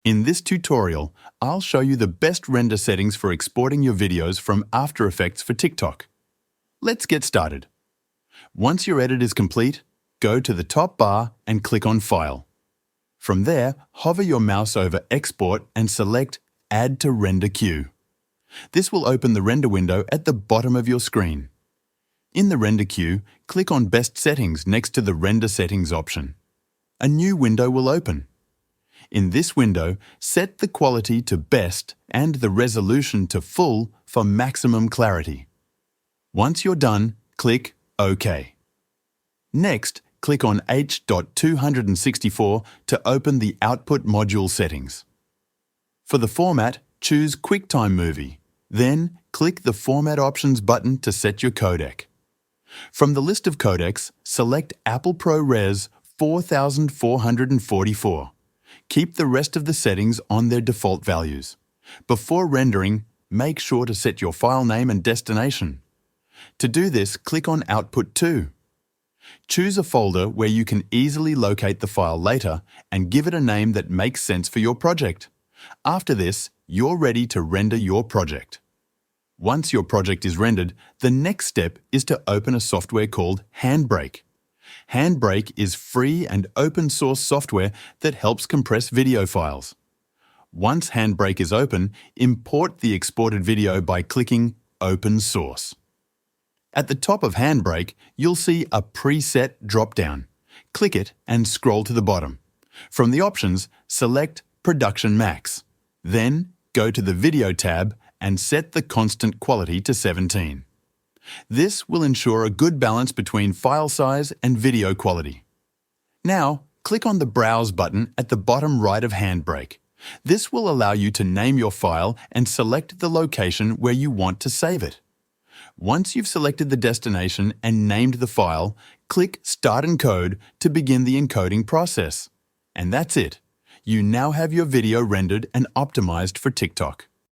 In this tutorial, I'll show you the best render settings for exporting your videos from After Effects for TikTok. Let's get started. Once your edit is complete, go to the top bar and click on File. From there, hover your mouse over Export and select Add to Render Queue. This will open the render window at the bottom of your screen. In the render queue, click on Best Settings next to the Render Settings option. A new window will open. In this window, set the quality to Best and the resolution to Full for maximum clarity. Once you're done, click OK. Next, click on H.264 to open the Output Module settings. For the format, choose QuickTime Movie. Then, click the Format Options button to set your codec. From the list of codecs, select Apple ProRes 4444. Keep the rest of the settings on their default values. Before rendering, make sure to set your file name and destination. To do this, click on Output To. Choose a folder where you can easily locate the file later and give it a name that makes sense for your project. After this, you're ready to render your project. Once your project is rendered, the next step is to open a software called Handbrake. Handbrake is free and open source software that helps compress video files. Once Handbrake is open, import the exported video by clicking Open Source. At the top of Handbrake, you'll see a preset drop-down. Click it and scroll to the bottom. From the options, select Production Max. Then, go to the Video tab and set the constant quality to 17. This will ensure a good balance between file size and video quality. Now, click on the Browse button at the bottom right of Handbrake. This will allow you to name your file and select the location where you want to save it. Once you've selected the destination and named the file, click Start Encode to begin the encoding process. And that's it. You now have your video rendered and optimized for TikTok.